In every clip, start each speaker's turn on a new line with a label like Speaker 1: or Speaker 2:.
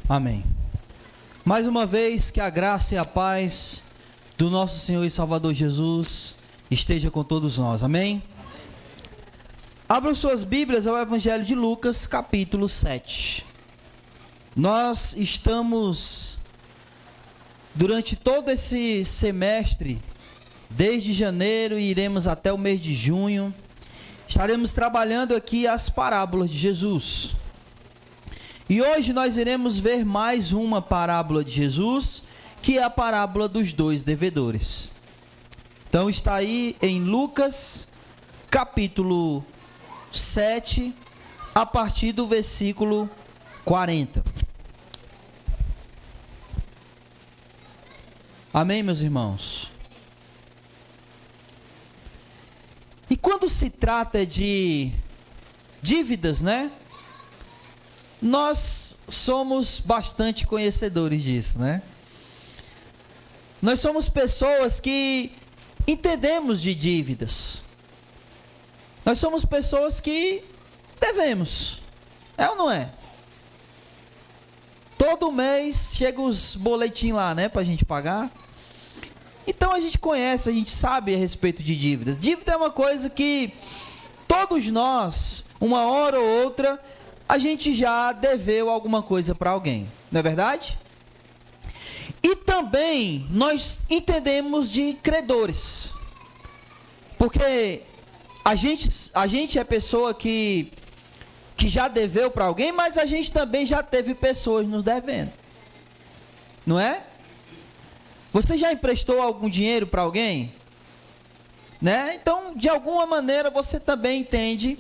Speaker 1: Amém. Mais uma vez, que a graça e a paz do nosso Senhor e Salvador Jesus esteja com todos nós. Amém? Abram suas Bíblias ao Evangelho de Lucas, capítulo 7. Nós estamos, durante todo esse semestre, desde janeiro e iremos até o mês de junho, estaremos trabalhando aqui as parábolas de Jesus. E hoje nós iremos ver mais uma parábola de Jesus, que é a parábola dos dois devedores. Então está aí em Lucas, capítulo 7, a partir do versículo 40. Amém, meus irmãos? E quando se trata de dívidas, né? Nós somos bastante conhecedores disso, né? Nós somos pessoas que entendemos de dívidas. Nós somos pessoas que devemos. É ou não é? Todo mês chega os boletins lá, né? Pra gente pagar. Então a gente conhece, a gente sabe a respeito de dívidas. Dívida é uma coisa que todos nós, uma hora ou outra, a gente já deveu alguma coisa para alguém, não é verdade? E também nós entendemos de credores, porque a gente é pessoa que já deveu para alguém, mas a gente também já teve pessoas nos devendo, não é? Você já emprestou algum dinheiro para alguém? Né? Então, de alguma maneira, você também entende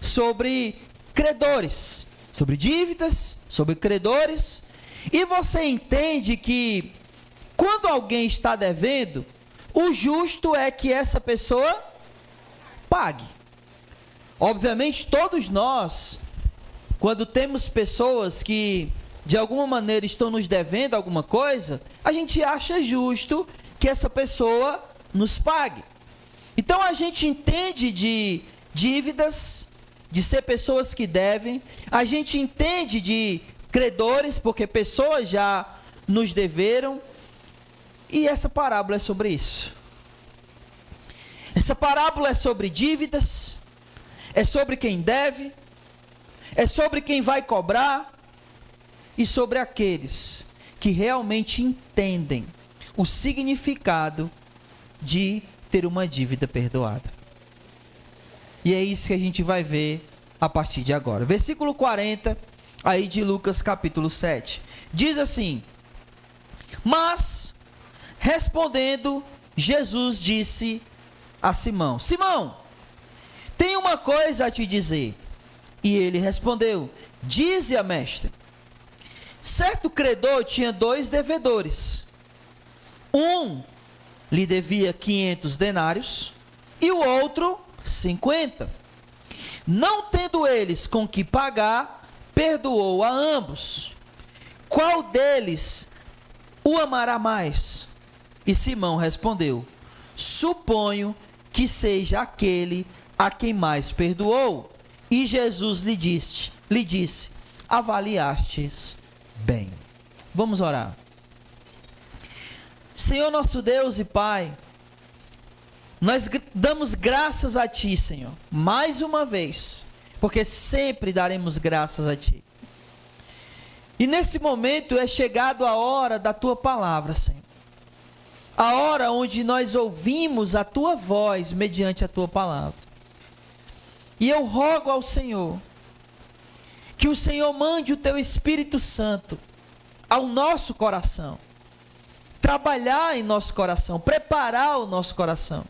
Speaker 1: sobre credores, sobre dívidas, sobre credores, e você entende que quando alguém está devendo, o justo é que essa pessoa pague. Obviamente, todos nós, quando temos pessoas que de alguma maneira estão nos devendo alguma coisa, a gente acha justo que essa pessoa nos pague. Então a gente entende de dívidas, de ser pessoas que devem, a gente entende de credores, porque pessoas já nos deveram, e essa parábola é sobre isso. Essa parábola é sobre dívidas, é sobre quem deve, é sobre quem vai cobrar, e sobre aqueles que realmente entendem o significado de ter uma dívida perdoada. E é isso que a gente vai ver a partir de agora. Versículo 40, aí de Lucas capítulo 7. Diz assim: Mas, respondendo, Jesus disse a Simão: Simão, tenho uma coisa a te dizer. E ele respondeu: Dize-a, mestre. Certo credor tinha 2 devedores. Um lhe devia 500 denários e o outro 50. Não tendo eles com que pagar, perdoou a ambos. Qual deles o amará mais? E Simão respondeu: Suponho que seja aquele a quem mais perdoou. E Jesus lhe disse: Avaliastes bem. Vamos orar. Senhor nosso Deus e Pai, nós damos graças a Ti, Senhor, mais uma vez, porque sempre daremos graças a Ti. E nesse momento é chegado a hora da Tua palavra, Senhor. A hora onde nós ouvimos a Tua voz mediante a Tua palavra. E eu rogo ao Senhor que o Senhor mande o Teu Espírito Santo ao nosso coração, trabalhar em nosso coração, preparar o nosso coração.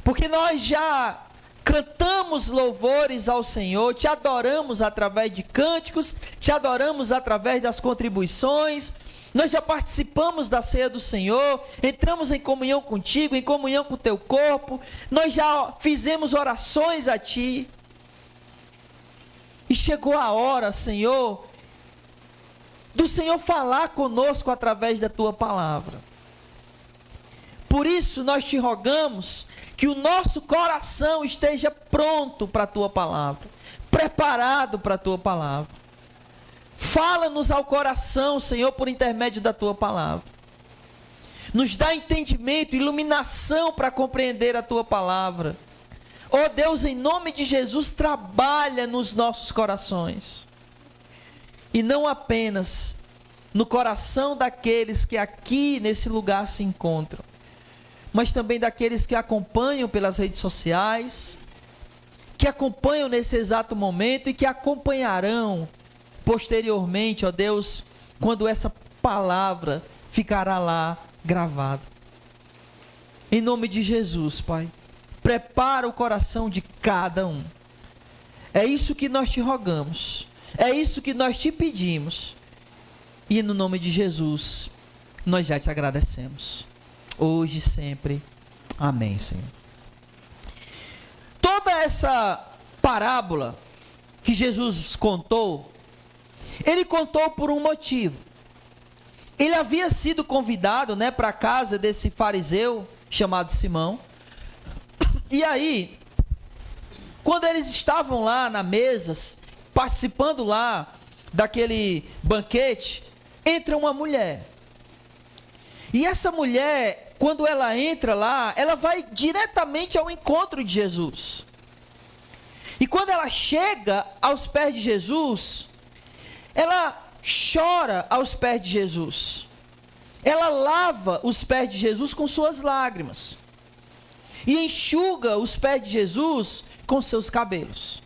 Speaker 1: Porque nós já cantamos louvores ao Senhor, Te adoramos através de cânticos, Te adoramos através das contribuições, nós já participamos da ceia do Senhor, entramos em comunhão contigo, em comunhão com o Teu corpo, nós já fizemos orações a Ti. E chegou a hora, Senhor, do Senhor falar conosco através da Tua palavra. Por isso nós Te rogamos que o nosso coração esteja pronto para a Tua palavra, preparado para a Tua palavra. Fala-nos ao coração, Senhor, por intermédio da Tua palavra. Nos dá entendimento, iluminação para compreender a Tua palavra. Ó Deus, em nome de Jesus, trabalha nos nossos corações. E não apenas no coração daqueles que aqui nesse lugar se encontram, mas também daqueles que acompanham pelas redes sociais, que acompanham nesse exato momento e que acompanharão posteriormente, ó Deus, quando essa palavra ficará lá gravada. Em nome de Jesus, Pai, prepara o coração de cada um. É isso que nós te rogamos, é isso que nós te pedimos, e no nome de Jesus, nós já te agradecemos, hoje e sempre. Amém, Senhor. Toda essa parábola que Jesus contou, ele contou por um motivo. Ele havia sido convidado, para a casa desse fariseu chamado Simão. E aí, quando eles estavam lá na mesa, participando lá daquele banquete, entra uma mulher. E essa mulher, quando ela entra lá, ela vai diretamente ao encontro de Jesus. E quando ela chega aos pés de Jesus, ela chora aos pés de Jesus. Ela lava os pés de Jesus com suas lágrimas. E enxuga os pés de Jesus com seus cabelos.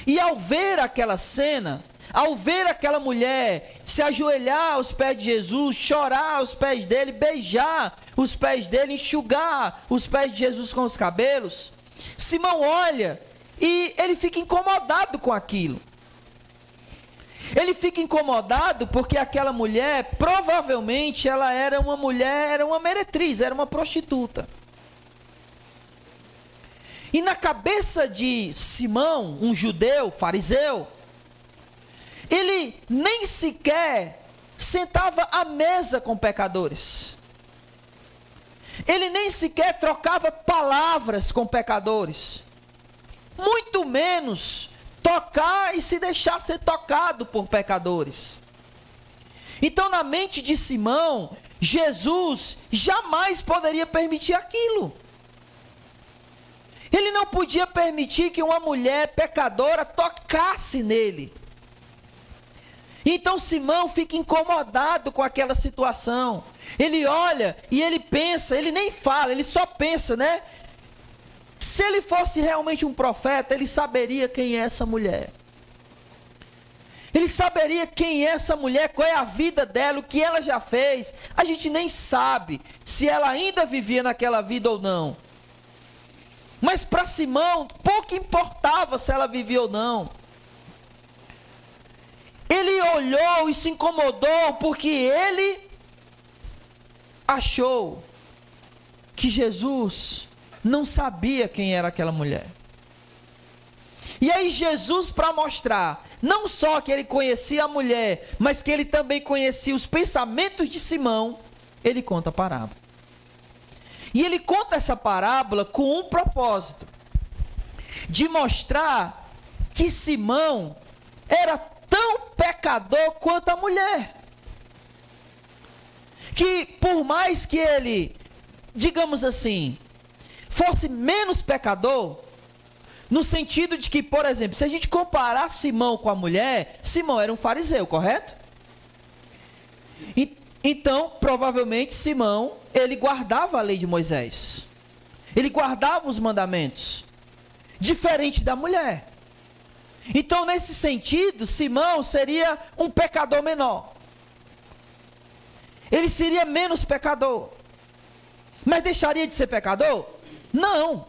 Speaker 1: E ao ver aquela cena, ao ver aquela mulher se ajoelhar aos pés de Jesus, chorar aos pés dele, beijar os pés dele, enxugar os pés de Jesus com os cabelos, Simão olha e ele fica incomodado com aquilo. Ele fica incomodado porque aquela mulher, provavelmente, ela era uma mulher, era uma meretriz, era uma prostituta. E na cabeça de Simão, um judeu, fariseu, ele nem sequer sentava à mesa com pecadores. Ele nem sequer trocava palavras com pecadores. Muito menos tocar e se deixar ser tocado por pecadores. Então, na mente de Simão, Jesus jamais poderia permitir aquilo. Ele não podia permitir que uma mulher pecadora tocasse nele. Então Simão fica incomodado com aquela situação. Ele olha e ele pensa, ele nem fala, ele só pensa, Se ele fosse realmente um profeta, ele saberia quem é essa mulher. Ele saberia quem é essa mulher, qual é a vida dela, o que ela já fez. A gente nem sabe se ela ainda vivia naquela vida ou não. Mas para Simão, pouco importava se ela vivia ou não. Ele olhou e se incomodou porque ele achou que Jesus não sabia quem era aquela mulher. E aí Jesus, para mostrar, não só que ele conhecia a mulher, mas que ele também conhecia os pensamentos de Simão, ele conta a parábola. E ele conta essa parábola com um propósito, de mostrar que Simão era tão pecador quanto a mulher. Que por mais que ele, digamos assim, fosse menos pecador, no sentido de que, por exemplo, se a gente comparar Simão com a mulher, Simão era um fariseu, correto? Então, provavelmente, Simão, ele guardava a lei de Moisés. Ele guardava os mandamentos, diferente da mulher. Então, nesse sentido, Simão seria um pecador menor. Ele seria menos pecador. Mas deixaria de ser pecador? Não.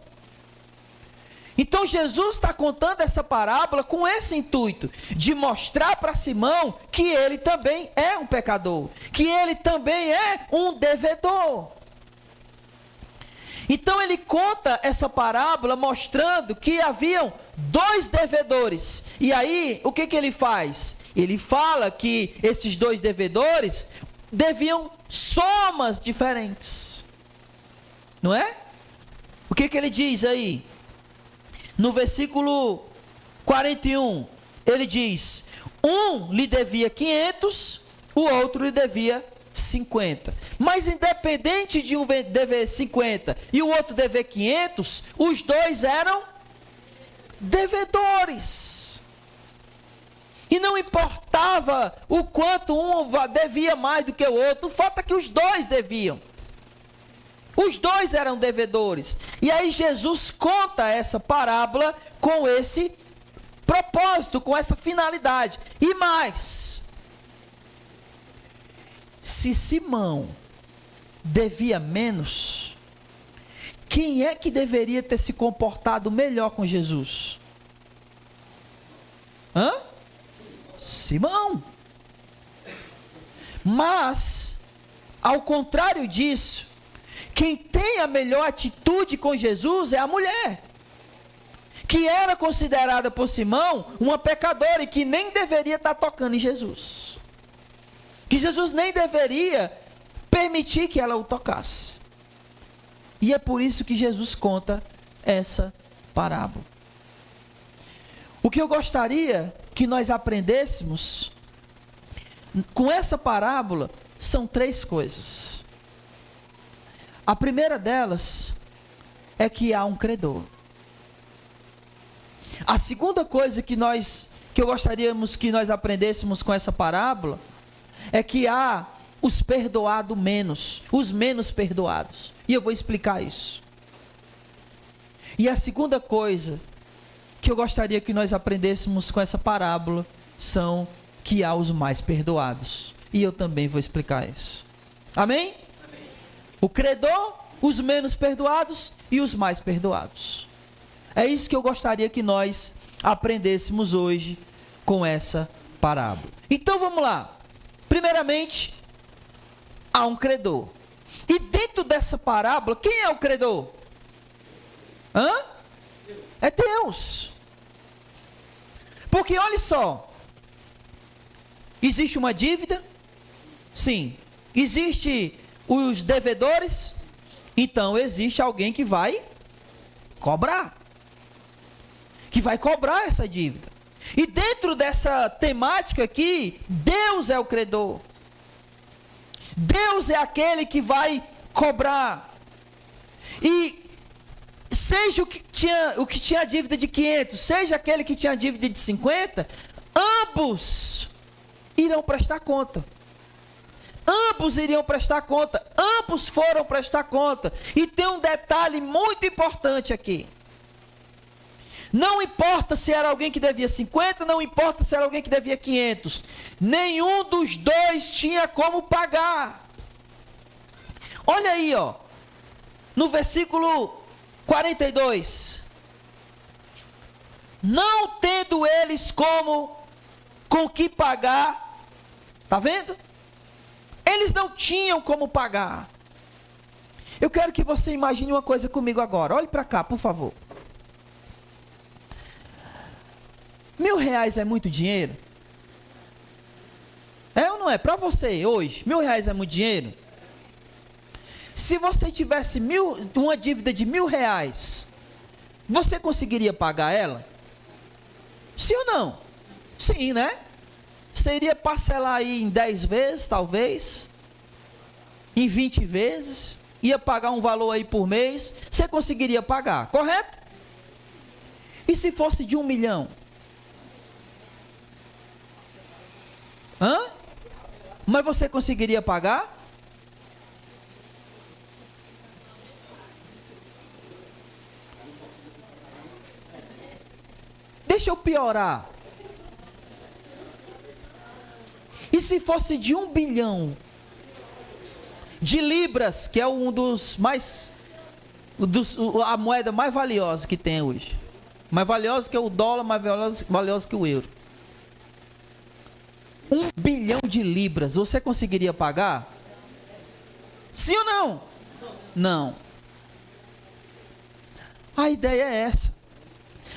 Speaker 1: Então Jesus está contando essa parábola com esse intuito, de mostrar para Simão que ele também é um pecador, que ele também é um devedor. Então ele conta essa parábola mostrando que haviam dois devedores. E aí, o que ele faz? Ele fala que esses dois devedores deviam somas diferentes. Não é? O que ele diz aí? No versículo 41, ele diz: Um lhe devia 500, o outro lhe devia 50. Mas independente de um dever 50 e o outro dever 500, os dois eram devedores. E não importava o quanto um devia mais do que o outro, o fato é que os dois deviam. Os dois eram devedores. E aí Jesus conta essa parábola com esse propósito, com essa finalidade. E mais, se Simão devia menos, quem é que deveria ter se comportado melhor com Jesus? Simão. Mas, ao contrário disso, quem tem a melhor atitude com Jesus é a mulher, que era considerada por Simão uma pecadora e que nem deveria estar tocando em Jesus. Que Jesus nem deveria permitir que ela o tocasse. E é por isso que Jesus conta essa parábola. O que eu gostaria que nós aprendêssemos com essa parábola são 3 coisas. A primeira delas é que há um credor. A segunda coisa que eu gostaríamos que nós aprendêssemos com essa parábola é que há os perdoados menos, os menos perdoados. E eu vou explicar isso. E a segunda coisa que eu gostaria que nós aprendêssemos com essa parábola são que há os mais perdoados. E eu também vou explicar isso. Amém? Amém. O credor, os menos perdoados e os mais perdoados. É isso que eu gostaria que nós aprendêssemos hoje com essa parábola. Então vamos lá. Primeiramente, há um credor. E dentro dessa parábola, quem é o credor? É Deus. Porque olha só, existe uma dívida? Sim. Existe os devedores? Então existe alguém que vai cobrar. Que vai cobrar essa dívida. E dentro dessa temática aqui, Deus é o credor. Deus é aquele que vai cobrar. E seja o que tinha a dívida de 500, seja aquele que tinha a dívida de 50, ambos irão prestar conta. Ambos iriam prestar conta. Ambos foram prestar conta. E tem um detalhe muito importante aqui. Não importa se era alguém que devia 50, não importa se era alguém que devia 500. Nenhum dos dois tinha como pagar. Olha aí, ó. No versículo 42. Não tendo eles com que pagar. Tá vendo? Eles não tinham como pagar. Eu quero que você imagine uma coisa comigo agora. Olhe para cá, por favor. R$1.000 é muito dinheiro? É ou não é? Para você, hoje, R$1.000 é muito dinheiro? Se você tivesse uma dívida de R$1.000, você conseguiria pagar ela? Sim ou não? Sim, né? Você iria parcelar aí em 10 vezes, talvez, em 20 vezes, ia pagar um valor aí por mês, você conseguiria pagar, correto? E se fosse de 1 milhão? Mas você conseguiria pagar? Deixa eu piorar. E se fosse de 1 bilhão de libras, que é um dos a moeda mais valiosa que tem hoje, mais valiosa que o dólar, mais valiosa que o euro. 1 bilhão de libras, você conseguiria pagar? Sim ou não? Não. A ideia é essa.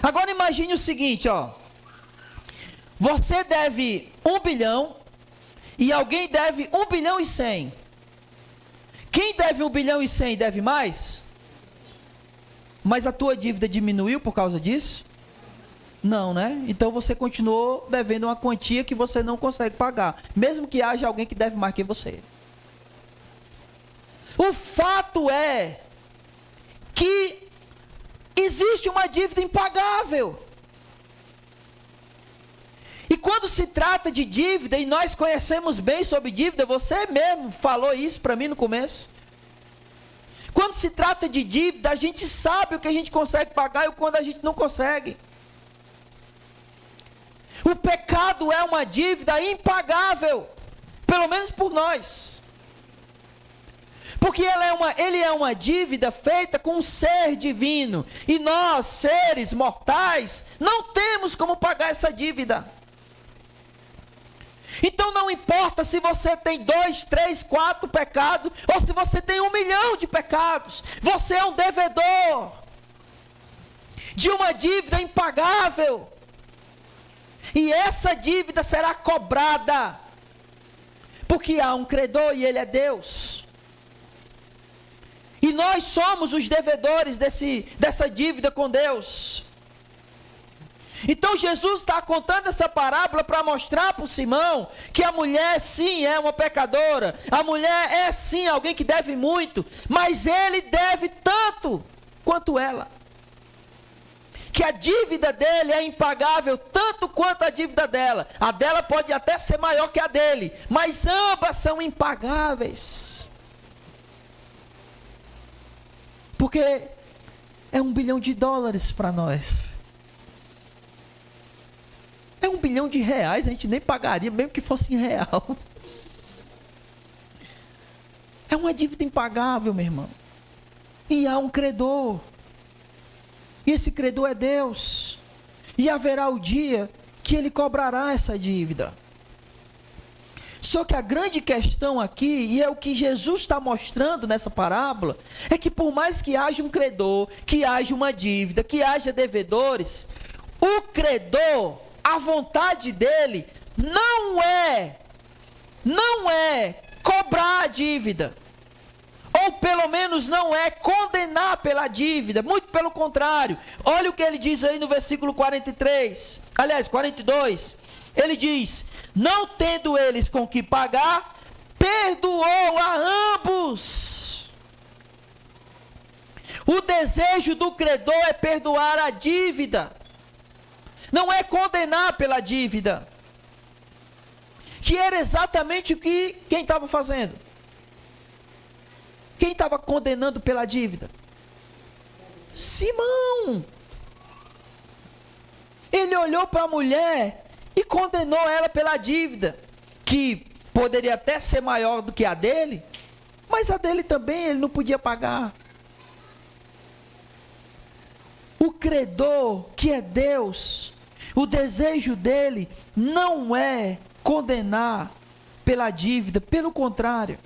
Speaker 1: Agora imagine o seguinte, ó. Você deve 1 bilhão e alguém deve 1 bilhão e 100. Quem deve 1 bilhão e 100 deve mais? Mas a tua dívida diminuiu por causa disso? Não, né? Então você continuou devendo uma quantia que você não consegue pagar, mesmo que haja alguém que deve mais que você. O fato é que existe uma dívida impagável. E quando se trata de dívida, e nós conhecemos bem sobre dívida, você mesmo falou isso para mim no começo. Quando se trata de dívida, a gente sabe o que a gente consegue pagar e o quando a gente não consegue. O pecado é uma dívida impagável, pelo menos por nós. Porque ele é uma dívida feita com um ser divino. E nós, seres mortais, não temos como pagar essa dívida. Então não importa se você tem 2, 3, 4 pecados, ou se você tem 1 milhão de pecados. Você é um devedor de uma dívida impagável. E essa dívida será cobrada. Porque há um credor e ele é Deus. E nós somos os devedores dessa dívida com Deus. Então Jesus está contando essa parábola para mostrar para o Simão que a mulher sim é uma pecadora. A mulher é sim alguém que deve muito. Mas ele deve tanto quanto ela. Que a dívida dele é impagável tanto quanto a dívida dela. A dela pode até ser maior que a dele. Mas ambas são impagáveis. Porque é $1 bilhão para nós. É R$1 bilhão, a gente nem pagaria, mesmo que fosse em real. É uma dívida impagável, meu irmão. E há um credor. E esse credor é Deus. E haverá o dia que ele cobrará essa dívida. Só que a grande questão aqui, e é o que Jesus está mostrando nessa parábola, é que por mais que haja um credor, que haja uma dívida, que haja devedores, o credor, a vontade dele não é cobrar a dívida, ou pelo menos não é condenar pela dívida, muito pelo contrário. Olha o que ele diz aí no versículo 42, ele diz: não tendo eles com que pagar, perdoou a ambos. O desejo do credor é perdoar a dívida, não é condenar pela dívida, que era exatamente o que quem estava fazendo? Quem estava condenando pela dívida? Simão. Ele olhou para a mulher e condenou ela pela dívida, que poderia até ser maior do que a dele, mas a dele também ele não podia pagar. O credor, que é Deus, o desejo dele não é condenar pela dívida, pelo contrário,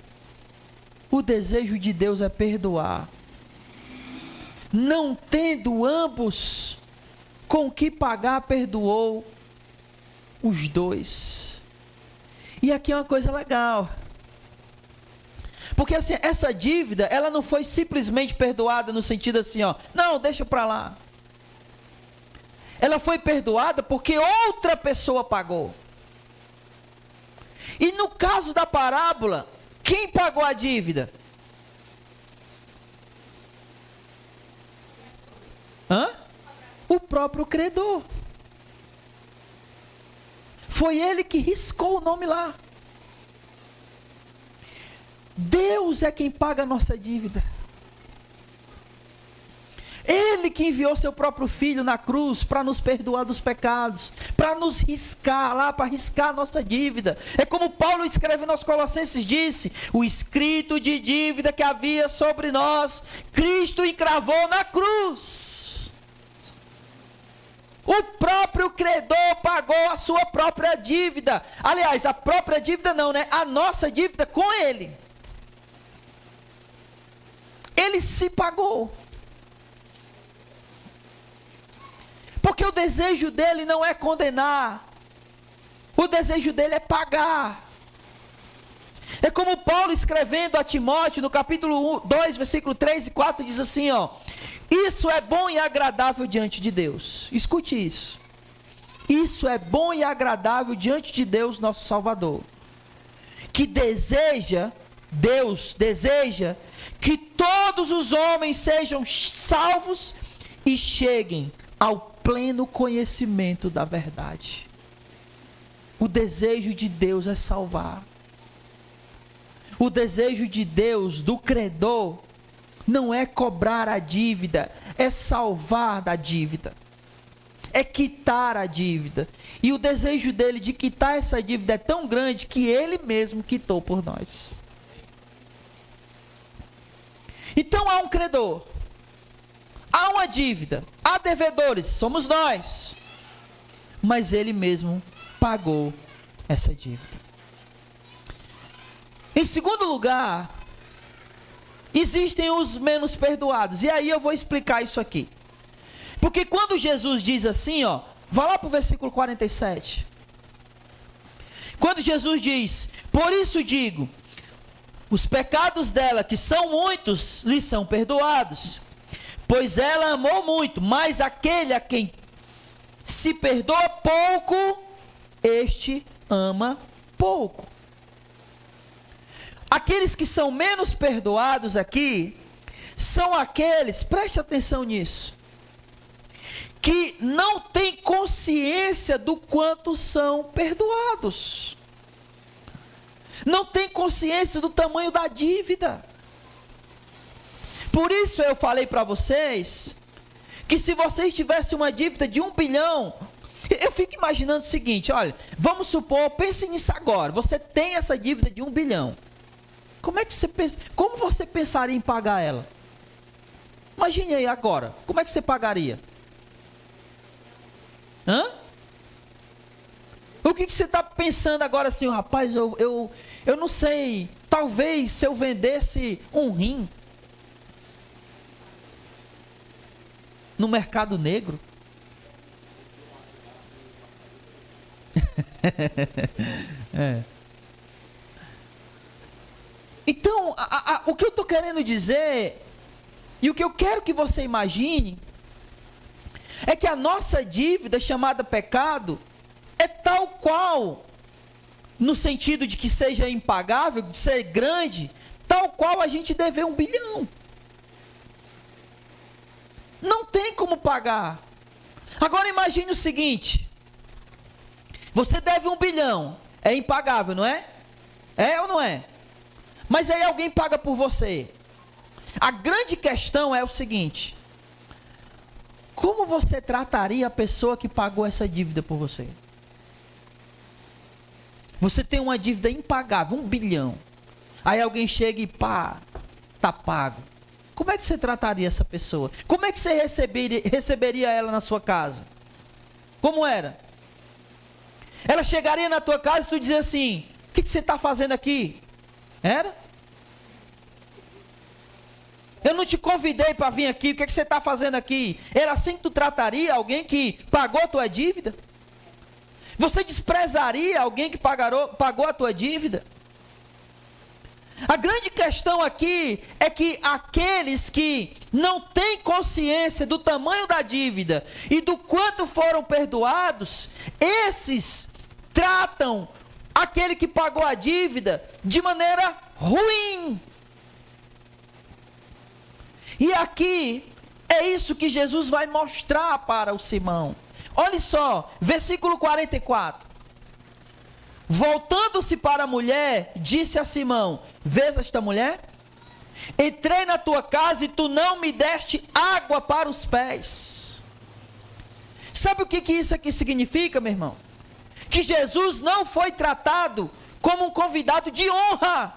Speaker 1: o desejo de Deus é perdoar. Não tendo ambos com que pagar, perdoou os dois. E aqui é uma coisa legal, porque assim, essa dívida, ela não foi simplesmente perdoada no sentido assim, não, deixa para lá. Ela foi perdoada porque outra pessoa pagou. E no caso da parábola, quem pagou a dívida? O próprio credor. Foi ele que riscou o nome lá. Deus é quem paga a nossa dívida. Ele que enviou seu próprio filho na cruz para nos perdoar dos pecados, para nos riscar lá, para riscar a nossa dívida. É como Paulo escreve aos Colossenses, disse: o escrito de dívida que havia sobre nós, Cristo encravou na cruz. O próprio credor pagou a sua própria dívida. Aliás, a própria dívida não, né? A nossa dívida com ele. Ele se pagou. Porque o desejo dele não é condenar. O desejo dele é pagar. É como Paulo escrevendo a Timóteo, no capítulo 2, versículo 3 e 4, diz assim, isso é bom e agradável diante de Deus. Escute isso. Isso é bom e agradável diante de Deus, nosso Salvador, que Deus deseja que todos os homens sejam salvos e cheguem ao pleno conhecimento da verdade. O desejo de Deus é salvar. O desejo de Deus, do credor, não é cobrar a dívida, é salvar da dívida. É quitar a dívida. E o desejo dele de quitar essa dívida é tão grande que ele mesmo quitou por nós. Então há um credor, há uma dívida, há devedores, somos nós. Mas ele mesmo pagou essa dívida. Em segundo lugar, existem os menos perdoados. E aí eu vou explicar isso aqui. Porque quando Jesus diz assim, vá lá para o versículo 47. Quando Jesus diz: por isso digo, os pecados dela, que são muitos, lhe são perdoados, pois ela amou muito, mas aquele a quem se perdoa pouco, este ama pouco. Aqueles que são menos perdoados aqui, são aqueles, preste atenção nisso, que não têm consciência do quanto são perdoados. Não têm consciência do tamanho da dívida. Por isso eu falei para vocês, que se vocês tivessem uma dívida de 1 bilhão, eu fico imaginando o seguinte, olha, vamos supor, pense nisso agora, você tem essa dívida de 1 bilhão. Como você pensaria em pagar ela? Imagine aí agora, como é que você pagaria? O que você está pensando agora assim, rapaz, eu não sei, talvez se eu vendesse um rim no mercado negro. Então, o que eu estou querendo dizer, e o que eu quero que você imagine, é que a nossa dívida chamada pecado é tal qual, no sentido de que seja impagável, de ser grande, tal qual a gente dever 1 bilhão. Não tem como pagar. Agora imagine o seguinte, você deve 1 bilhão, é impagável, não é? É ou não é? Mas aí alguém paga por você. A grande questão é o seguinte: como você trataria a pessoa que pagou essa dívida por você? Você tem uma dívida impagável, 1 bilhão. Aí alguém chega e pá, tá pago. Como é que você trataria essa pessoa? Como é que você receberia ela na sua casa? Como era? Ela chegaria na tua casa e tu dizia assim: o que você está fazendo aqui? Era? Eu não te convidei para vir aqui, o que você está fazendo aqui? Era assim que tu trataria alguém que pagou a tua dívida? Você desprezaria alguém que pagou a tua dívida? A grande questão aqui é que aqueles que não têm consciência do tamanho da dívida e do quanto foram perdoados, esses tratam aquele que pagou a dívida de maneira ruim. E aqui é isso que Jesus vai mostrar para o Simão. Olha só, versículo 44. Voltando-se para a mulher, disse a Simão: vês esta mulher? Entrei na tua casa e tu não me deste água para os pés. Sabe o que isso aqui significa, meu irmão? Que Jesus não foi tratado como um convidado de honra,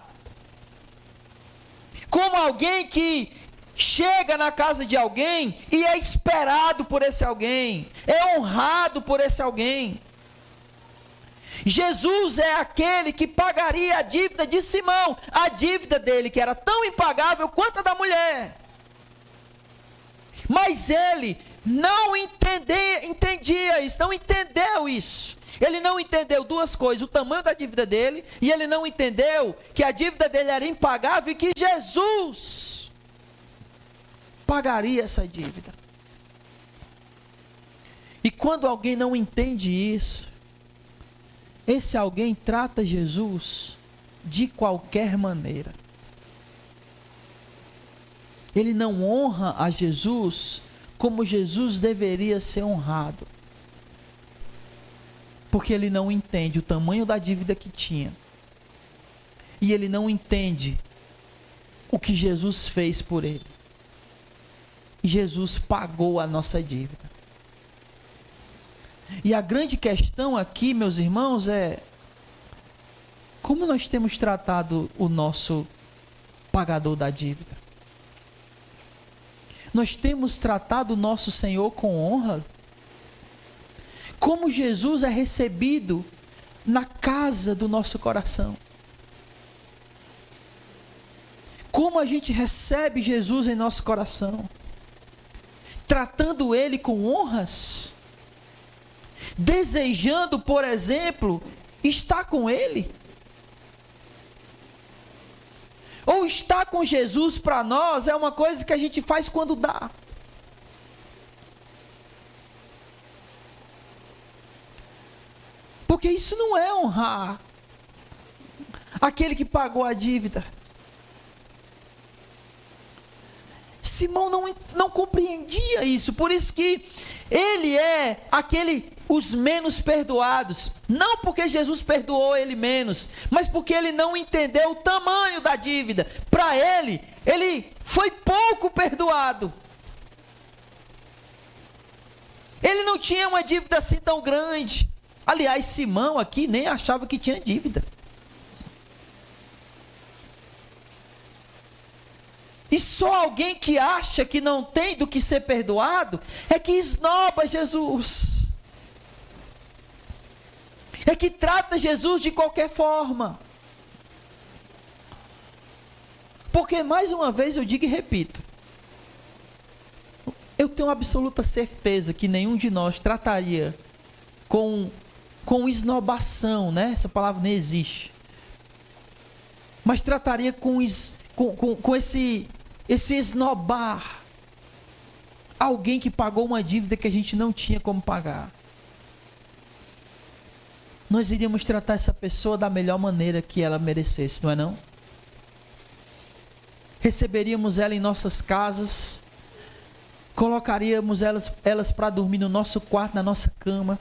Speaker 1: como alguém que chega na casa de alguém e é esperado por esse alguém, é honrado por esse alguém. Jesus é aquele que pagaria a dívida de Simão, a dívida dele que era tão impagável quanto a da mulher. Mas ele não entendia isso, não entendeu isso. Ele não entendeu duas coisas: o tamanho da dívida dele, e ele não entendeu que a dívida dele era impagável e que Jesus pagaria essa dívida. E quando alguém não entende isso, esse alguém trata Jesus de qualquer maneira. Ele não honra a Jesus como Jesus deveria ser honrado. Porque ele não entende o tamanho da dívida que tinha. E ele não entende o que Jesus fez por ele. Jesus pagou a nossa dívida. E a grande questão aqui, meus irmãos, é como nós temos tratado o nosso pagador da dívida? Nós temos tratado o nosso Senhor com honra? Como Jesus é recebido na casa do nosso coração? Como a gente recebe Jesus em nosso coração? Tratando Ele com honras? Desejando, por exemplo, estar com Ele? Ou estar com Jesus para nós é uma coisa que a gente faz quando dá? Porque isso não é honrar aquele que pagou a dívida. Simão não compreendia isso, por isso que ele é os menos perdoados, não porque Jesus perdoou ele menos, mas porque ele não entendeu o tamanho da dívida. Para ele foi pouco perdoado. Ele não tinha uma dívida assim tão grande. Aliás, Simão aqui nem achava que tinha dívida. E só alguém que acha que não tem do que ser perdoado é que esnoba Jesus. É que trata Jesus de qualquer forma. Porque, mais uma vez, eu digo e repito, eu tenho absoluta certeza que nenhum de nós trataria com esnobação, né? Essa palavra nem existe. Mas trataria com esse esnobar alguém que pagou uma dívida que a gente não tinha como pagar. Nós iríamos tratar essa pessoa da melhor maneira que ela merecesse, não é não? Receberíamos ela em nossas casas, colocaríamos elas para dormir no nosso quarto, na nossa cama,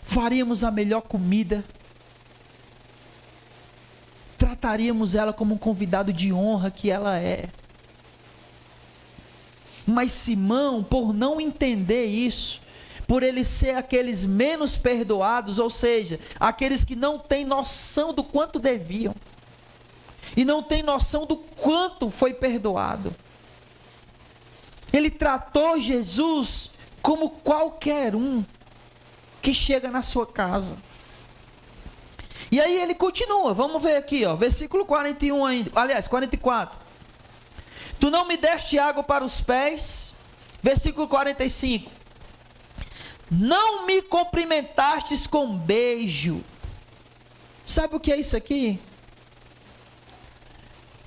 Speaker 1: faríamos a melhor comida, trataríamos ela como um convidado de honra que ela é. Mas Simão, por não entender isso, por ele ser aqueles menos perdoados, ou seja, aqueles que não têm noção do quanto deviam, e não têm noção do quanto foi perdoado, ele tratou Jesus como qualquer um que chega na sua casa. E aí ele continua, vamos ver aqui, versículo 41 ainda, aliás, 44. Tu não me deste água para os pés, versículo 45. Não me cumprimentastes com beijo. Sabe o que é isso aqui?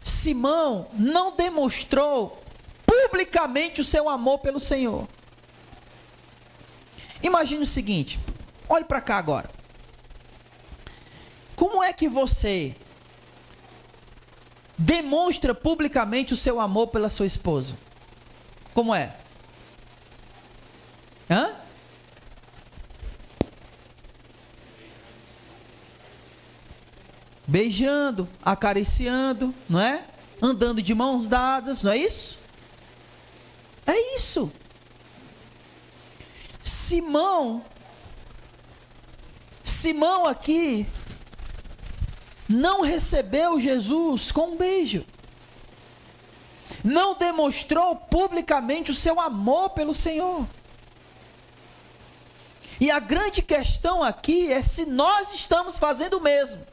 Speaker 1: Simão não demonstrou publicamente o seu amor pelo Senhor. Imagine o seguinte, olhe para cá agora. Como é que você demonstra publicamente o seu amor pela sua esposa? Como é? Beijando, acariciando, não é? Andando de mãos dadas, não é isso? É isso. Simão aqui não recebeu Jesus com um beijo. Não demonstrou publicamente o seu amor pelo Senhor. E a grande questão aqui é se nós estamos fazendo o mesmo.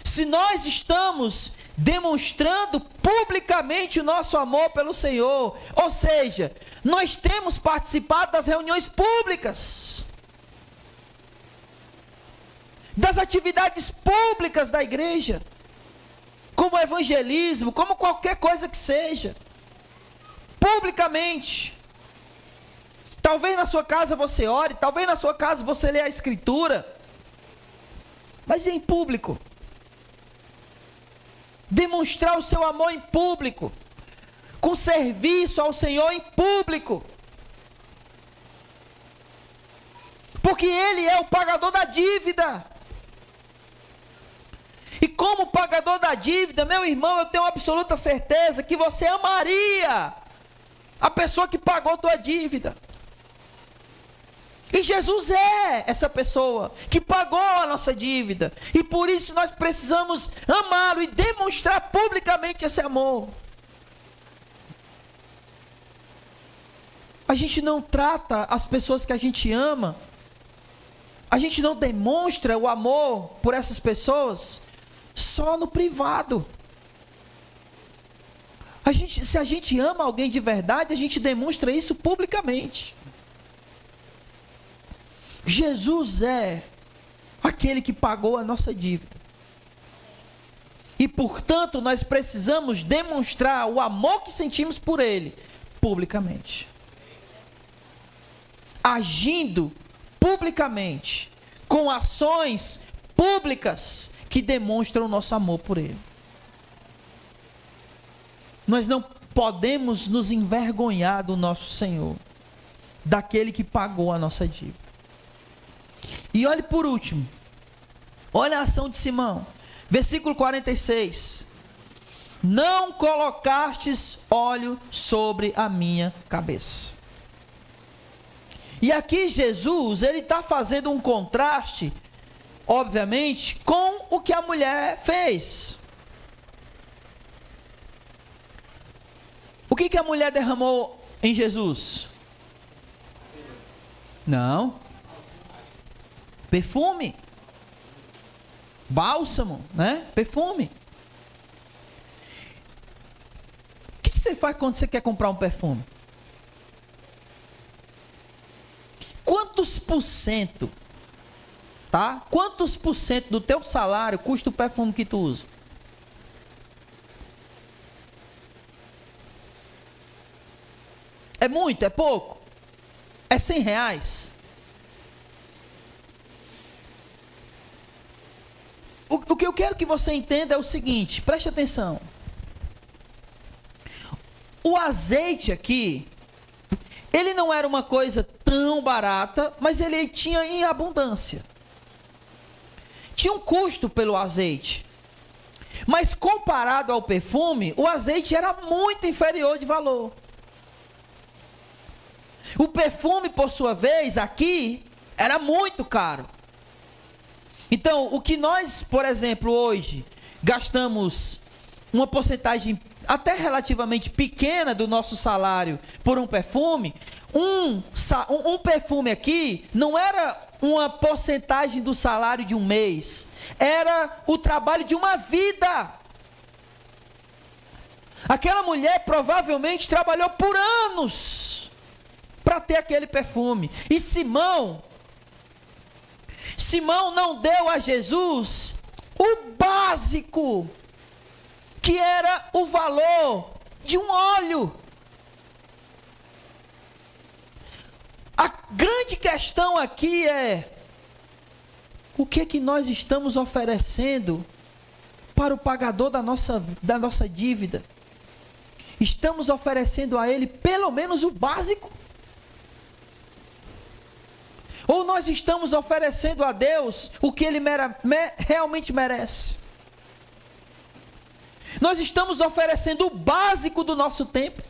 Speaker 1: Se nós estamos demonstrando publicamente o nosso amor pelo Senhor, ou seja, nós temos participado das reuniões públicas, das atividades públicas da igreja, como evangelismo, como qualquer coisa que seja. publicamente. Talvez na sua casa você ore, talvez na sua casa você lê a Escritura, mas em público. Demonstrar o seu amor em público, com serviço ao Senhor em público. Porque Ele é o pagador da dívida. E como pagador da dívida, meu irmão, eu tenho absoluta certeza que você amaria a pessoa que pagou tua dívida. E Jesus é essa pessoa que pagou a nossa dívida. E por isso nós precisamos amá-lo e demonstrar publicamente esse amor. A gente não trata as pessoas que a gente ama, a gente não demonstra o amor por essas pessoas só no privado. Se a gente ama alguém de verdade, a gente demonstra isso publicamente. Jesus é aquele que pagou a nossa dívida. E, portanto, nós precisamos demonstrar o amor que sentimos por Ele, publicamente. Agindo publicamente, com ações públicas que demonstram o nosso amor por Ele. Nós não podemos nos envergonhar do nosso Senhor, daquele que pagou a nossa dívida. E olhe por último, olha a ação de Simão, versículo 46. Não colocastes óleo sobre a minha cabeça. E aqui Jesus, ele está fazendo um contraste, obviamente, com o que a mulher fez. O que a mulher derramou em Jesus? Não. Perfume. Bálsamo, né? Perfume. O que você faz quando você quer comprar um perfume? Quantos por cento, tá? Quantos por cento do teu salário custa o perfume que tu usa? É muito? É pouco? É R$100? O que eu quero que você entenda é o seguinte, preste atenção. O azeite aqui, ele não era uma coisa tão barata, mas ele tinha em abundância. Tinha um custo pelo azeite. Mas comparado ao perfume, o azeite era muito inferior de valor. O perfume, por sua vez, aqui, era muito caro. Então, o que nós, por exemplo, hoje, gastamos uma porcentagem até relativamente pequena do nosso salário por um perfume, um perfume aqui não era uma porcentagem do salário de um mês, era o trabalho de uma vida. Aquela mulher provavelmente trabalhou por anos para ter aquele perfume. E Simão não deu a Jesus o básico, que era o valor de um óleo. A grande questão aqui é: o que nós estamos oferecendo para o pagador da nossa dívida? Estamos oferecendo a ele pelo menos o básico? Ou nós estamos oferecendo a Deus o que Ele realmente merece? Nós estamos oferecendo o básico do nosso tempo?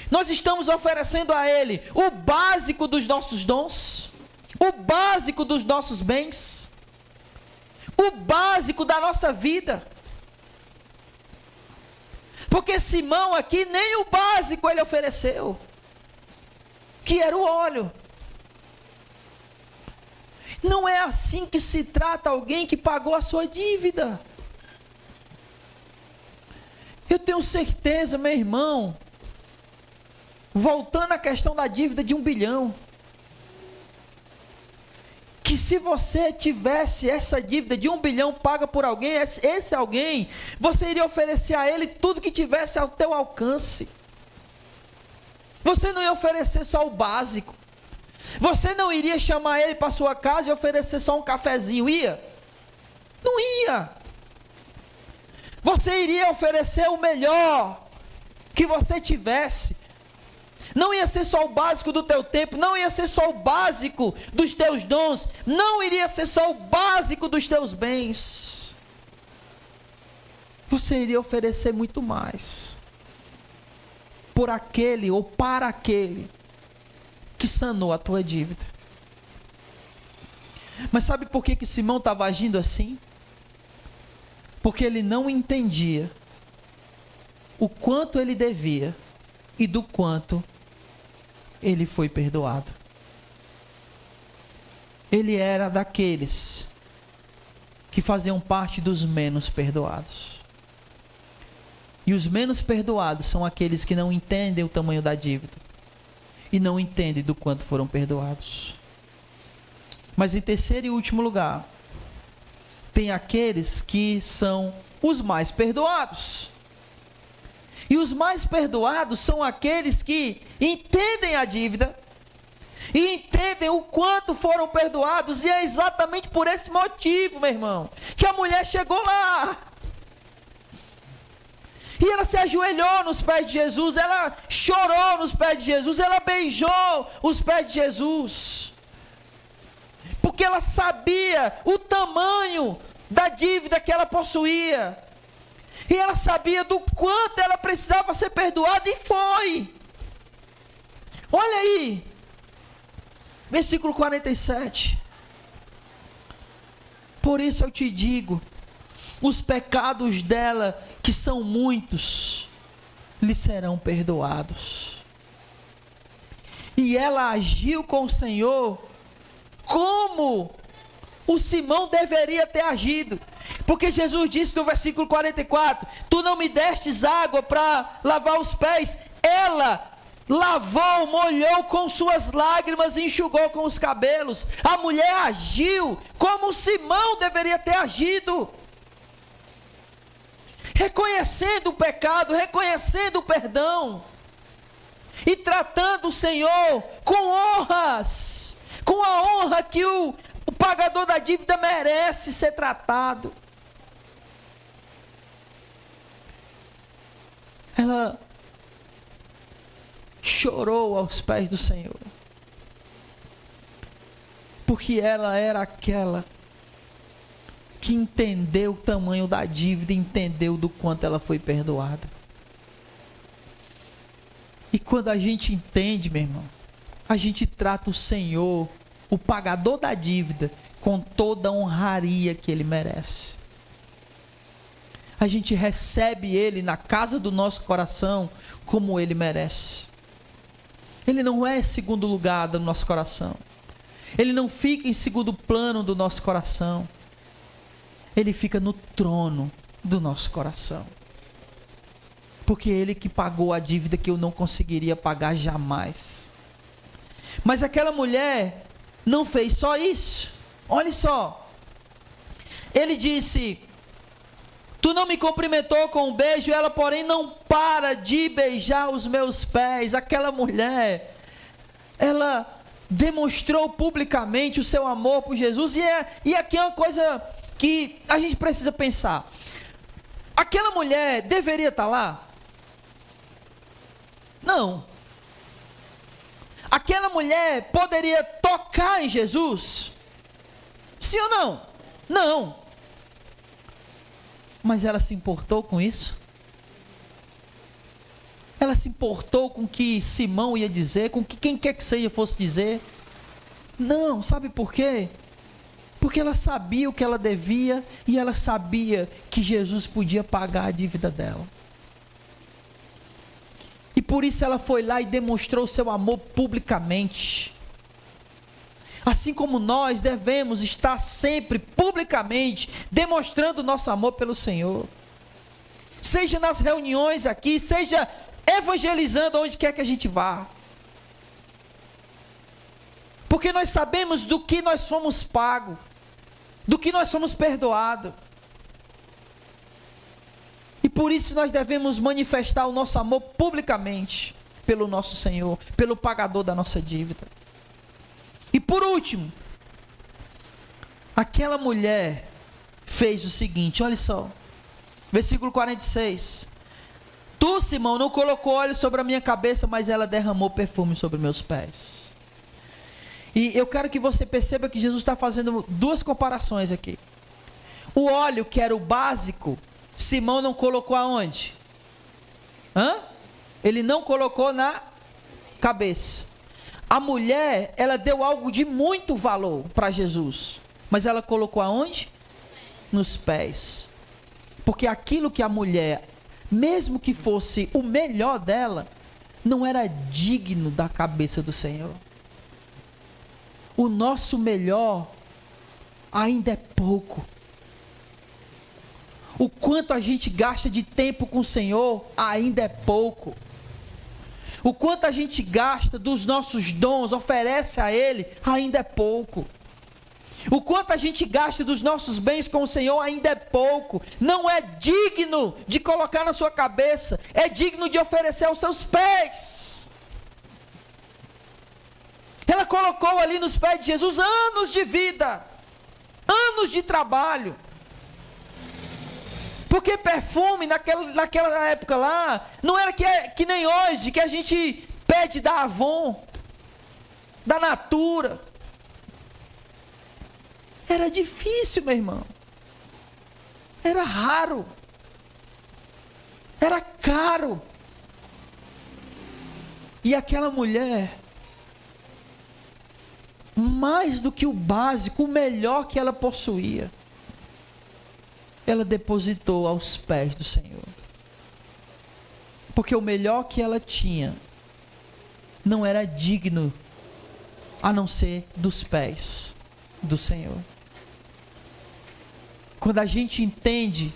Speaker 1: Nós estamos oferecendo a Ele o básico dos nossos dons? O básico dos nossos bens? O básico da nossa vida? Porque Simão aqui nem o básico ele ofereceu, que era o óleo. Não é assim que se trata alguém que pagou a sua dívida. Eu tenho certeza, meu irmão, voltando à questão da dívida de 1 bilhão, que que se você tivesse essa dívida de 1 bilhão paga por alguém, esse alguém, você iria oferecer a ele tudo que tivesse ao teu alcance. Você não ia oferecer só o básico. Você não iria chamar ele para sua casa e oferecer só um cafezinho, ia? Não ia. Você iria oferecer o melhor que você tivesse. Não ia ser só o básico do teu tempo, não ia ser só o básico dos teus dons, não iria ser só o básico dos teus bens. Você iria oferecer muito mais por aquele ou para aquele que sanou a tua dívida. Mas sabe por que Simão estava agindo assim? Porque ele não entendia o quanto ele devia e do quanto ele foi perdoado. Ele era daqueles que faziam parte dos menos perdoados. E os menos perdoados são aqueles que não entendem o tamanho da dívida e não entendem do quanto foram perdoados. Mas em terceiro e último lugar, tem aqueles que são os mais perdoados. E os mais perdoados são aqueles que entendem a dívida e entendem o quanto foram perdoados. E é exatamente por esse motivo, meu irmão, que a mulher chegou lá. E ela se ajoelhou nos pés de Jesus, ela chorou nos pés de Jesus, ela beijou os pés de Jesus. Porque ela sabia o tamanho da dívida que ela possuía. E ela sabia do quanto ela precisava ser perdoada, e foi. Olha aí, versículo 47. Por isso eu te digo, os pecados dela, que são muitos, lhe serão perdoados. E ela agiu com o Senhor como o Simão deveria ter agido. Porque Jesus disse no versículo 44, tu não me destes água para lavar os pés. Ela lavou, molhou com suas lágrimas e enxugou com os cabelos. A mulher agiu como Simão deveria ter agido. Reconhecendo o pecado, reconhecendo o perdão. E tratando o Senhor com honras. Com a honra que o pagador da dívida merece ser tratado. Ela chorou aos pés do Senhor, porque ela era aquela que entendeu o tamanho da dívida, entendeu do quanto ela foi perdoada. E quando a gente entende, meu irmão, a gente trata o Senhor, o pagador da dívida, com toda a honraria que Ele merece. A gente recebe Ele na casa do nosso coração como Ele merece. Ele não é segundo lugar do nosso coração. Ele não fica em segundo plano do nosso coração. Ele fica no trono do nosso coração. Porque Ele que pagou a dívida que eu não conseguiria pagar jamais. Mas aquela mulher não fez só isso. Olha só. Ele disse, tu não me cumprimentou com um beijo, ela porém não para de beijar os meus pés. Aquela mulher, ela demonstrou publicamente o seu amor por Jesus. E aqui é uma coisa que a gente precisa pensar. Aquela mulher deveria estar lá? Não. Aquela mulher poderia tocar em Jesus? Sim ou não? Não. Mas ela se importou com isso? Ela se importou com o que Simão ia dizer, com o que quem quer que seja fosse dizer? Não, sabe por quê? Porque ela sabia o que ela devia e ela sabia que Jesus podia pagar a dívida dela. E por isso ela foi lá e demonstrou seu amor publicamente. Assim como nós devemos estar sempre publicamente demonstrando nosso amor pelo Senhor. Seja nas reuniões aqui, seja evangelizando onde quer que a gente vá. Porque nós sabemos do que nós fomos pagos, do que nós fomos perdoados. E por isso nós devemos manifestar o nosso amor publicamente pelo nosso Senhor, pelo pagador da nossa dívida. E por último, aquela mulher fez o seguinte, olha só, versículo 46. Tu, Simão, não colocou óleo sobre a minha cabeça, mas ela derramou perfume sobre meus pés. E eu quero que você perceba que Jesus está fazendo duas comparações aqui. O óleo, que era o básico, Simão não colocou aonde? Ele não colocou na cabeça. A mulher, ela deu algo de muito valor para Jesus, mas ela colocou aonde? Nos pés. Porque aquilo que a mulher, mesmo que fosse o melhor dela, não era digno da cabeça do Senhor. O nosso melhor ainda é pouco. O quanto a gente gasta de tempo com o Senhor ainda é pouco. O quanto a gente gasta dos nossos dons, oferece a Ele, ainda é pouco. O quanto a gente gasta dos nossos bens com o Senhor ainda é pouco. Não é digno de colocar na sua cabeça, é digno de oferecer aos seus pés. Ela colocou ali nos pés de Jesus anos de vida, anos de trabalho. Porque perfume naquela época lá, não era que nem hoje, que a gente pede da Avon, da Natura. Era difícil, meu irmão. Era raro. Era caro. E aquela mulher, mais do que o básico, o melhor que ela possuía, ela depositou aos pés do Senhor. Porque o melhor que ela tinha não era digno a não ser dos pés do Senhor. Quando a gente entende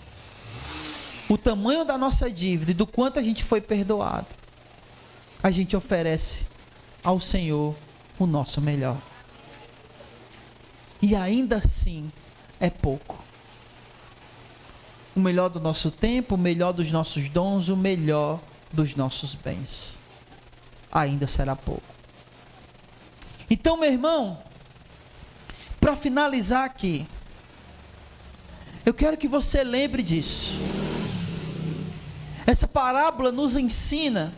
Speaker 1: o tamanho da nossa dívida e do quanto a gente foi perdoado, a gente oferece ao Senhor o nosso melhor. E ainda assim é pouco. O melhor do nosso tempo, o melhor dos nossos dons, o melhor dos nossos bens. Ainda será pouco. Então, meu irmão, para finalizar aqui, eu quero que você lembre disso. Essa parábola nos ensina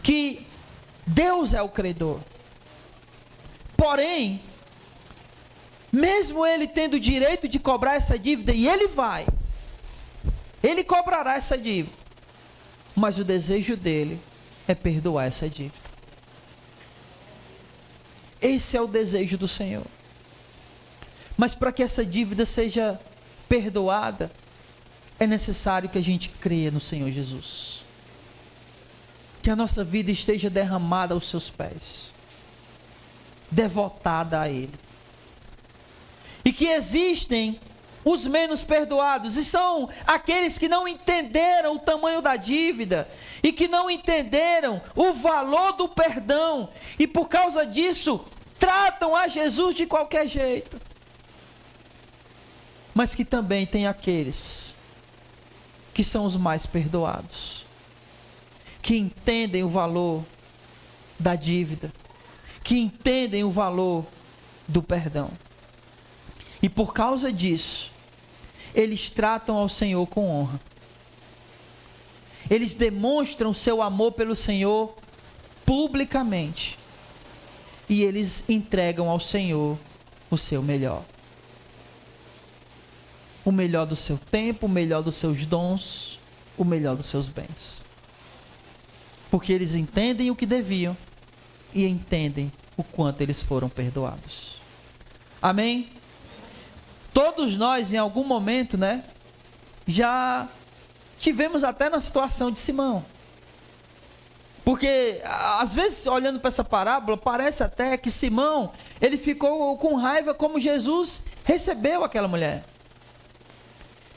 Speaker 1: que Deus é o credor. Porém, mesmo Ele tendo o direito de cobrar essa dívida, e Ele cobrará essa dívida, mas o desejo dele é perdoar essa dívida. Esse é o desejo do Senhor. Mas para que essa dívida seja perdoada, é necessário que a gente creia no Senhor Jesus. Que a nossa vida esteja derramada aos seus pés, devotada a Ele. E que existem os menos perdoados, e são aqueles que não entenderam o tamanho da dívida, e que não entenderam o valor do perdão, e por causa disso, tratam a Jesus de qualquer jeito. Mas que também tem aqueles que são os mais perdoados, que entendem o valor da dívida, que entendem o valor do perdão. E por causa disso, eles tratam ao Senhor com honra. Eles demonstram seu amor pelo Senhor publicamente. E eles entregam ao Senhor o seu melhor. O melhor do seu tempo, o melhor dos seus dons, o melhor dos seus bens. Porque eles entendem o que deviam e entendem o quanto eles foram perdoados. Amém? Todos nós, em algum momento, já tivemos até na situação de Simão. Porque, às vezes, olhando para essa parábola, parece até que Simão, ele ficou com raiva como Jesus recebeu aquela mulher.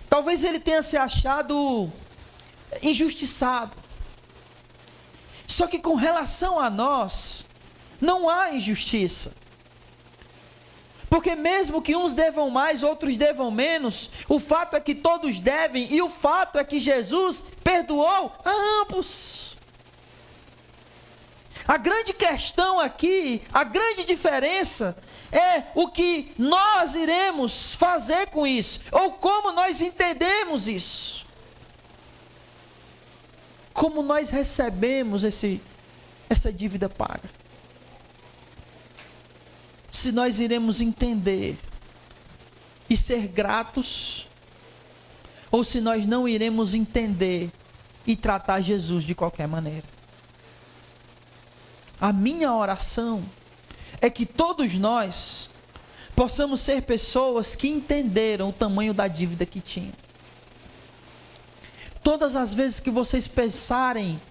Speaker 1: Talvez ele tenha se achado injustiçado. Só que com relação a nós, não há injustiça. Porque mesmo que uns devam mais, outros devam menos, o fato é que todos devem, e o fato é que Jesus perdoou a ambos. A grande questão aqui, a grande diferença é o que nós iremos fazer com isso, ou como nós entendemos isso. Como nós recebemos essa dívida paga. Se nós iremos entender e ser gratos, ou se nós não iremos entender e tratar Jesus de qualquer maneira. A minha oração é que todos nós possamos ser pessoas que entenderam o tamanho da dívida que tinham. Todas as vezes que vocês pensarem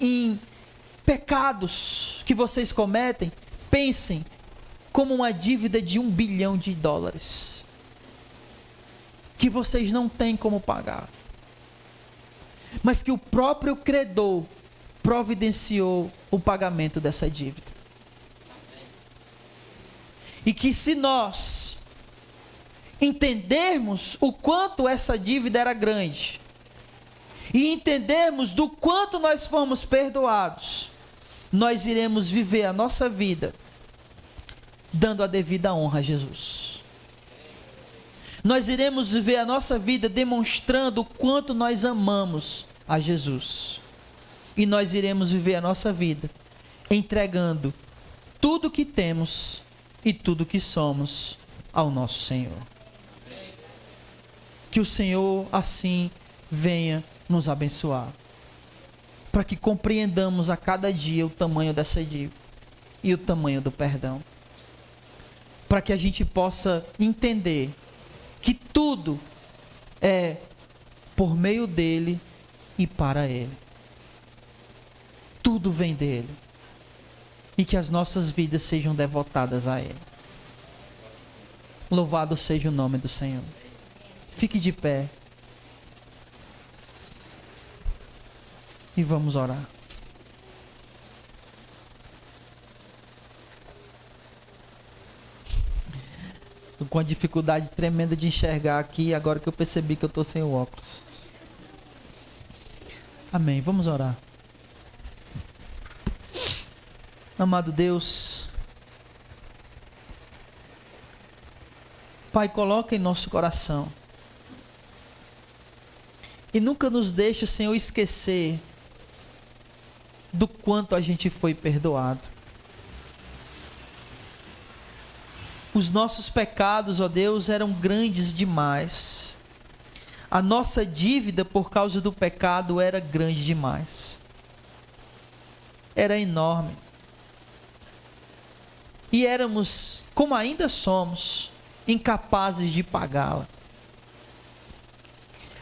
Speaker 1: em pecados que vocês cometem, pensem como uma dívida de $1 bilhão, que vocês não têm como pagar, mas que o próprio credor providenciou o pagamento dessa dívida. E que se nós entendermos o quanto essa dívida era grande, e entendermos do quanto nós fomos perdoados, nós iremos viver a nossa vida dando a devida honra a Jesus. Nós iremos viver a nossa vida demonstrando o quanto nós amamos a Jesus. E nós iremos viver a nossa vida entregando tudo que temos e tudo que somos ao nosso Senhor. Que o Senhor assim venha nos abençoar, para que compreendamos a cada dia o tamanho dessa dívida e o tamanho do perdão, para que a gente possa entender que tudo é por meio dele e para ele. Tudo vem dele. E que as nossas vidas sejam devotadas a ele. Louvado seja o nome do Senhor. Fique de pé. E vamos orar. Estou com uma dificuldade tremenda de enxergar aqui, agora que eu percebi que eu estou sem o óculos. Amém. Vamos orar. Amado Deus, Pai, coloca em nosso coração e nunca nos deixe, Senhor, esquecer do quanto a gente foi perdoado. Os nossos pecados, ó Deus, eram grandes demais. A nossa dívida por causa do pecado era grande demais. Era enorme. E éramos, como ainda somos, incapazes de pagá-la.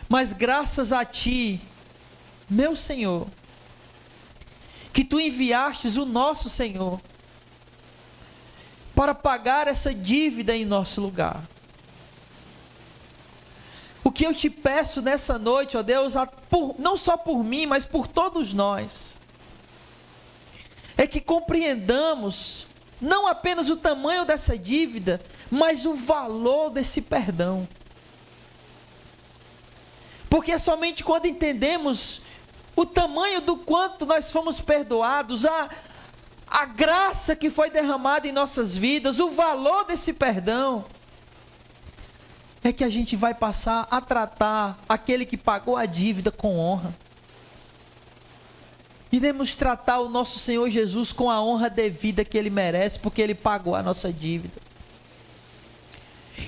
Speaker 1: Mas graças a Ti, meu Senhor, que Tu enviastes o nosso Senhor para pagar essa dívida em nosso lugar. O que eu te peço nessa noite, ó Deus, não só por mim, mas por todos nós, é que compreendamos não apenas o tamanho dessa dívida, mas o valor desse perdão. Porque é somente quando entendemos o tamanho do quanto nós fomos perdoados, a graça que foi derramada em nossas vidas, o valor desse perdão, é que a gente vai passar a tratar aquele que pagou a dívida com honra. Iremos tratar o nosso Senhor Jesus com a honra devida que Ele merece, porque Ele pagou a nossa dívida.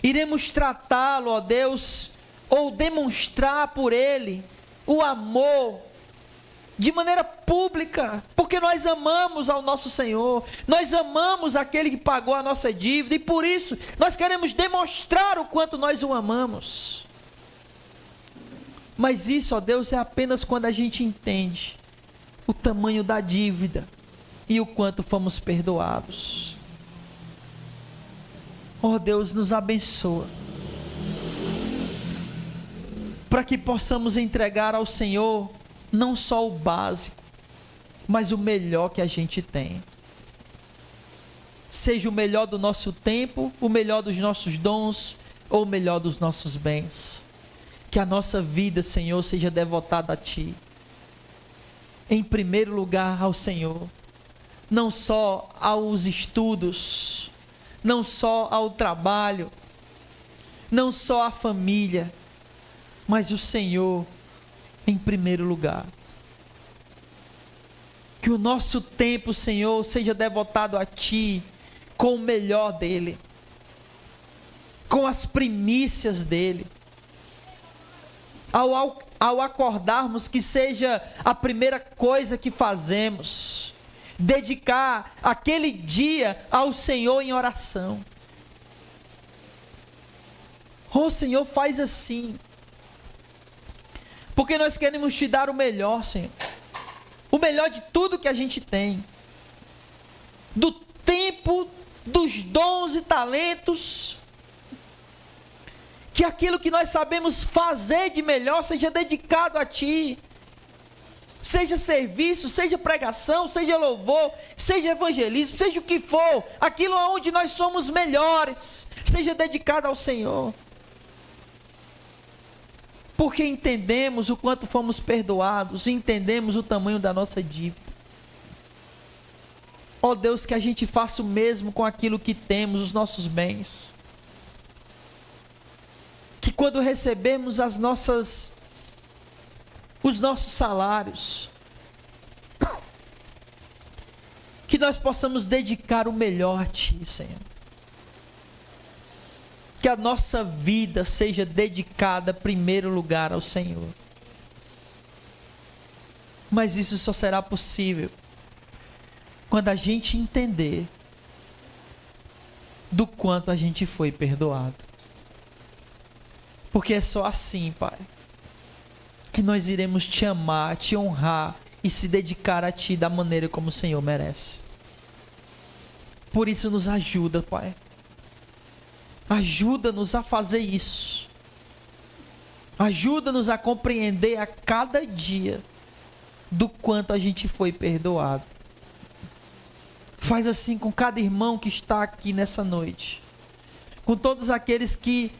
Speaker 1: Iremos tratá-lo, ó Deus, ou demonstrar por Ele o amor de maneira pública, porque nós amamos ao nosso Senhor, nós amamos aquele que pagou a nossa dívida, e por isso nós queremos demonstrar o quanto nós o amamos. Mas isso, ó Deus, é apenas quando a gente entende o tamanho da dívida e o quanto fomos perdoados. Ó Deus, nos abençoa, para que possamos entregar ao Senhor não só o básico, mas o melhor que a gente tem. seja o melhor do nosso tempo, o melhor dos nossos dons ou o melhor dos nossos bens. Que a nossa vida, Senhor, seja devotada a Ti. Em primeiro lugar ao Senhor. Não só aos estudos, não só ao trabalho, não só à família, mas o Senhor em primeiro lugar. Que o nosso tempo, Senhor, seja devotado a Ti, com o melhor dEle, com as primícias dEle. Ao acordarmos, que seja a primeira coisa que fazemos, dedicar aquele dia ao Senhor em oração. Oh Senhor, faz assim, porque nós queremos Te dar o melhor, Senhor, o melhor de tudo que a gente tem, do tempo, dos dons e talentos, que aquilo que nós sabemos fazer de melhor seja dedicado a Ti, seja serviço, seja pregação, seja louvor, seja evangelismo, seja o que for, aquilo onde nós somos melhores, seja dedicado ao Senhor, porque entendemos o quanto fomos perdoados, entendemos o tamanho da nossa dívida. Ó Deus, que a gente faça o mesmo com aquilo que temos, os nossos bens, que quando recebemos os nossos salários, que nós possamos dedicar o melhor a Ti, Senhor. Que a nossa vida seja dedicada em primeiro lugar ao Senhor. Mas isso só será possível quando a gente entender do quanto a gente foi perdoado. Porque é só assim, Pai, que nós iremos Te amar, Te honrar e se dedicar a Ti da maneira como o Senhor merece. Por isso nos ajuda, Pai. Ajuda-nos a fazer isso. Ajuda-nos a compreender a cada dia do quanto a gente foi perdoado. Faz assim com cada irmão que está aqui nessa noite. Com todos aqueles que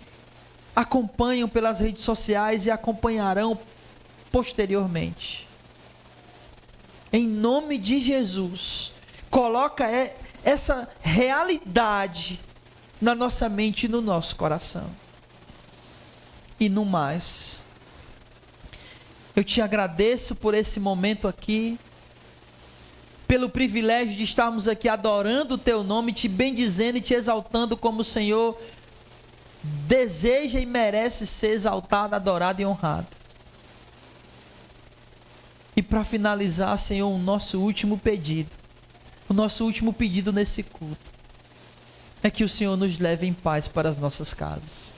Speaker 1: acompanham pelas redes sociais e acompanharão posteriormente. Em nome de Jesus, coloca essa realidade na nossa mente e no nosso coração. E no mais, eu Te agradeço por esse momento aqui, pelo privilégio de estarmos aqui adorando o Teu nome, Te bendizendo e Te exaltando como o Senhor deseja e merece ser exaltado, adorado e honrado. E para finalizar, Senhor, o nosso último pedido nesse culto, é que o Senhor nos leve em paz para as nossas casas,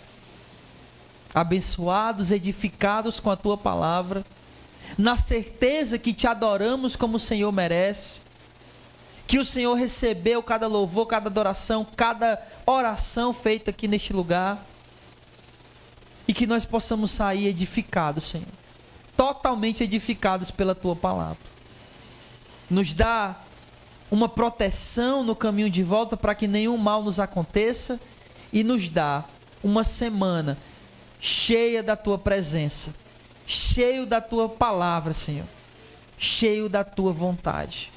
Speaker 1: abençoados, edificados com a Tua palavra, na certeza que Te adoramos como o Senhor merece, que o Senhor recebeu cada louvor, cada adoração, cada oração feita aqui neste lugar, e que nós possamos sair edificados, Senhor, totalmente edificados pela Tua palavra. Nos dá uma proteção no caminho de volta para que nenhum mal nos aconteça, e nos dá uma semana cheia da Tua presença, cheio da Tua palavra, Senhor, cheio da Tua vontade.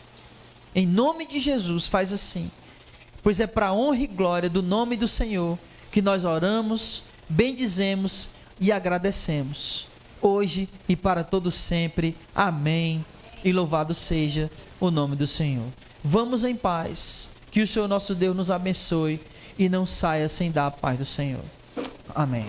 Speaker 1: Em nome de Jesus, faz assim, pois é para a honra e glória do nome do Senhor que nós oramos, bendizemos e agradecemos, hoje e para todo sempre. Amém. E louvado seja o nome do Senhor. Vamos em paz, que o Senhor nosso Deus nos abençoe e não saia sem dar a paz do Senhor. Amém.